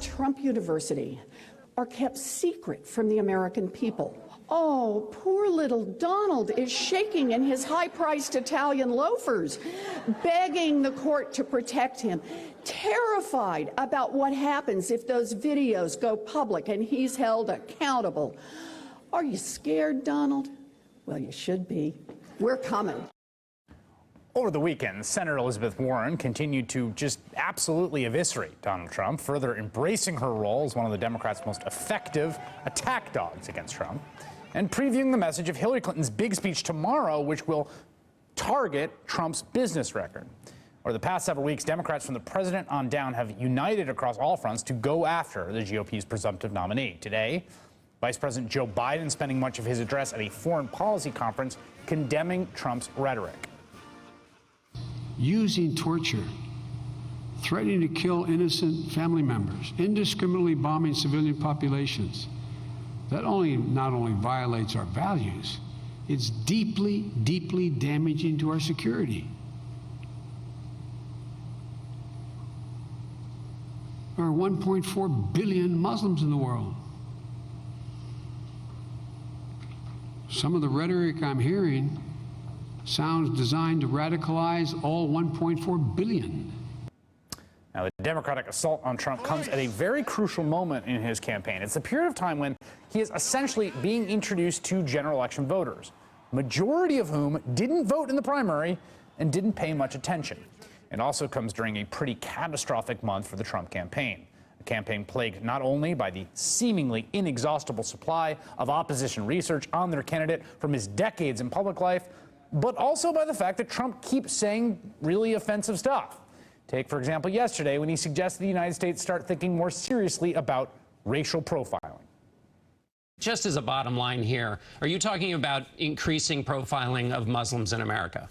Trump University are kept secret from the American people. Oh, poor little Donald is shaking in his high-priced Italian loafers, begging the court to protect him, terrified about what happens if those videos go public and he's held accountable. Are you scared, Donald? Well, you should be. We're coming. Over the weekend, Senator Elizabeth Warren continued to just absolutely eviscerate Donald Trump, further embracing her role as one of the Democrats' most effective attack dogs against Trump, and previewing the message of Hillary Clinton's big speech tomorrow, which will target Trump's business record. Over the past several weeks, Democrats from the president on down have united across all fronts to go after the GOP's presumptive nominee. Today, Vice President Joe Biden spending much of his address at a foreign policy conference condemning Trump's rhetoric. Using torture, threatening to kill innocent family members, indiscriminately bombing civilian populations. That not only violates our values, it's deeply, deeply damaging to our security. There are 1.4 billion Muslims in the world. Some of the rhetoric I'm hearing sounds designed to radicalize all 1.4 billion. Now, the Democratic assault on Trump comes at a very crucial moment in his campaign. It's a period of time when he is essentially being introduced to general election voters, majority of whom didn't vote in the primary and didn't pay much attention. It also comes during a pretty catastrophic month for the Trump campaign. A campaign plagued not only by the seemingly inexhaustible supply of opposition research on their candidate from his decades in public life, but also by the fact that Trump keeps saying really offensive stuff. Take, for example, yesterday when he suggested the United States start thinking more seriously about racial profiling. Just as a bottom line here, are you talking about increasing profiling of Muslims in America?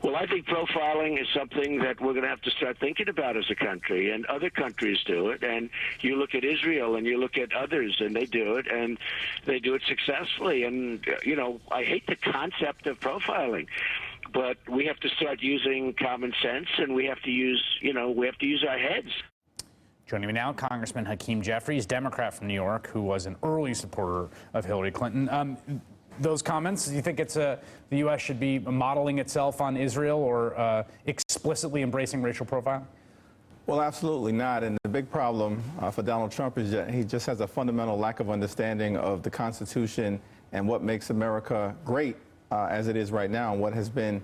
Well, I think profiling is something that we're going to have to start thinking about as a country, and other countries do it. And you look at Israel and you look at others, and they do it, and they do it successfully. And, you know, I hate the concept of profiling, but we have to start using common sense, and we have to use, we have to use our heads. Joining me now, Congressman Hakeem Jefferies, Democrat from New York, who was an early supporter of Hillary Clinton. Those comments, do you think it's the U.S. should be modeling itself on Israel or explicitly embracing racial profiling? Well, absolutely not. And the big problem for Donald Trump is that he just has a fundamental lack of understanding of the Constitution and what makes America great as it is right now, and what has been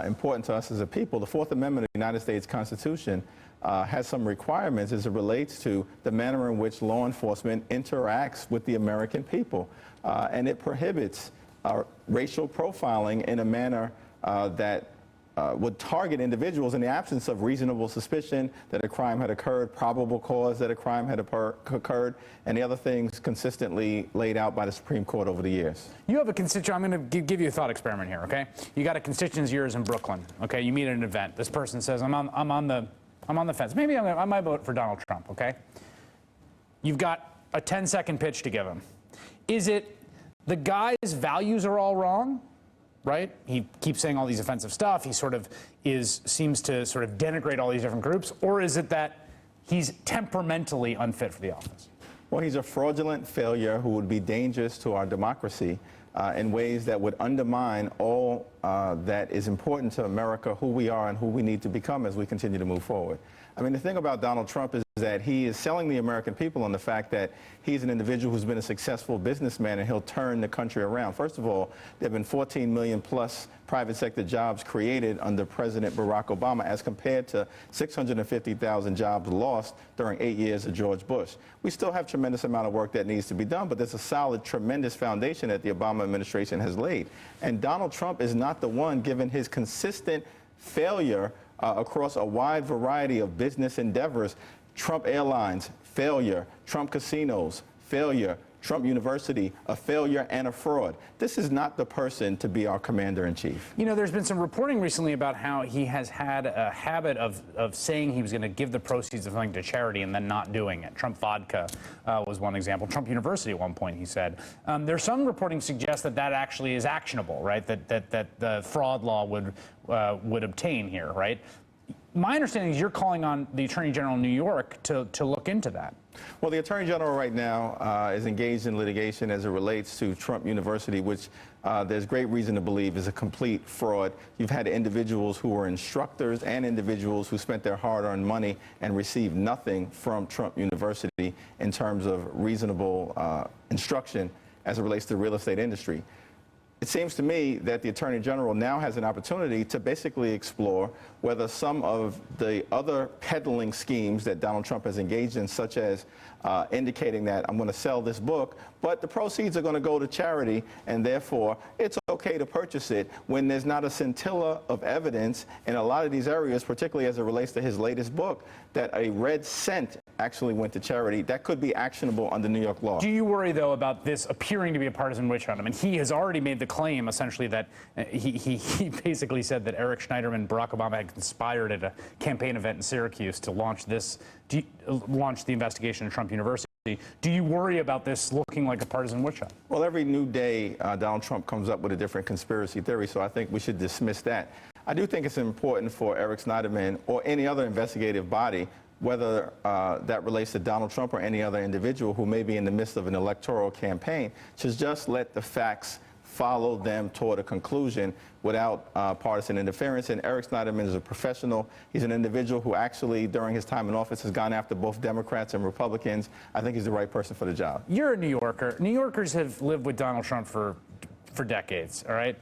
important to us as a people. The Fourth Amendment of the United States Constitution has some requirements as it relates to the manner in which law enforcement interacts with the American people. And it prohibits racial profiling in a manner that would target individuals in the absence of reasonable suspicion that a crime had occurred, probable cause that a crime had occurred, and the other things consistently laid out by the Supreme Court over the years. You have a constituent. I'm going to give you a thought experiment here, okay? You got a constituent's yours in Brooklyn, okay? You meet at an event. This person says, I'm on the fence. Maybe I might vote for Donald Trump, okay? You've got a 10-second pitch to give him. Is it the guy's values are all wrong, right? He keeps saying all these offensive stuff. He seems to sort of denigrate all these different groups. Or is it that he's temperamentally unfit for the office? Well, he's a fraudulent failure who would be dangerous to our democracy in ways that would undermine all that is important to America, who we are and who we need to become as we continue to move forward. I mean, the thing about Donald Trump is that he is selling the American people on the fact that he's an individual who's been a successful businessman and he'll turn the country around. First of all, there have been 14 million plus private sector jobs created under President Barack Obama as compared to 650,000 jobs lost during 8 years of George Bush. We still have tremendous amount of work that needs to be done, but there's a solid, tremendous foundation that the Obama administration has laid. And Donald Trump is not the one, given his consistent failure across a wide variety of business endeavors. Trump Airlines, failure. Trump Casinos, failure. Trump University, a failure and a fraud. This is not the person to be our commander-in-chief. You know, there's been some reporting recently about how he has had a habit of saying he was going to give the proceeds of something to charity and then not doing it. Trump Vodka was one example. Trump University at one point, he said. There's some reporting suggests that that actually is actionable, right? That the fraud law would obtain here, right? my understanding is you're calling on the Attorney General of New York to look into that. Well, the Attorney General right now is engaged in litigation as it relates to Trump University, which there's great reason to believe is a complete fraud. You've had individuals who were instructors and individuals who spent their hard-earned money and received nothing from Trump University in terms of reasonable instruction as it relates to the real estate industry. It seems to me that the Attorney General now has an opportunity to basically explore whether some of the other peddling schemes that Donald Trump has engaged in, such as indicating that I'm going to sell this book, but the proceeds are going to go to charity, and therefore it's okay to purchase it when there's not a scintilla of evidence in a lot of these areas, particularly as it relates to his latest book, that a red cent actually went to charity. That could be actionable under New York law. Do you worry, though, about this appearing to be a partisan witch hunt? I mean, he has already made the claim, essentially, that he basically said that Eric Schneidermann and Barack Obama had conspired at a campaign event in Syracuse to launch launch the investigation at Trump University. Do you worry about this looking like a partisan witch hunt? Well, every new day, Donald Trump comes up with a different conspiracy theory, so I think we should dismiss that. I do think it's important for Eric Schneiderman or any other investigative body, whether that relates to Donald Trump or any other individual who may be in the midst of an electoral campaign, to just let the facts follow them toward a conclusion without partisan interference. And Eric Schneiderman is a professional. He's an individual who actually, during his time in office, has gone after both Democrats and Republicans. I think he's the right person for the job. You're a New Yorker. New Yorkers have lived with Donald Trump for decades, all right?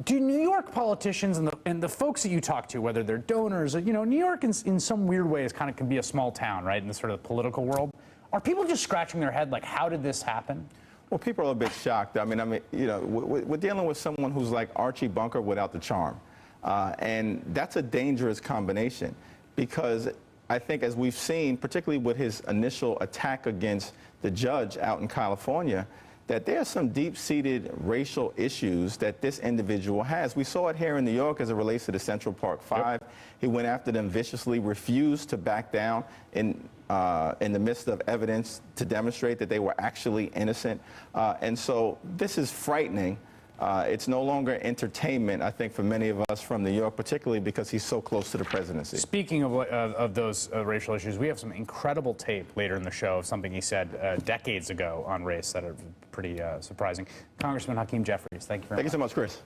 Do New York politicians and the folks that you talk to, whether they're donors, or, you know, New York in some weird ways kind of can be a small town, right, in the sort of political world. Are people just scratching their head like, how did this happen? Well, people are a bit shocked. I mean, you know, we're dealing with someone who's like Archie Bunker without the charm. And that's a dangerous combination, because I think, as we've seen, particularly with his initial attack against the judge out in California, that there are some deep-seated racial issues that this individual has. We saw it here in New York as it relates to the Central Park Five. Yep. He went after them viciously, refused to back down in the midst of evidence to demonstrate that they were actually innocent. And so this is frightening. It's no longer entertainment, I think, for many of us from New York, particularly because he's so close to the presidency. Speaking of those racial issues, we have some incredible tape later in the show of something he said decades ago on race that are pretty surprising. Congressman Hakeem Jefferies, thank you very much. Thank you so much, Chris.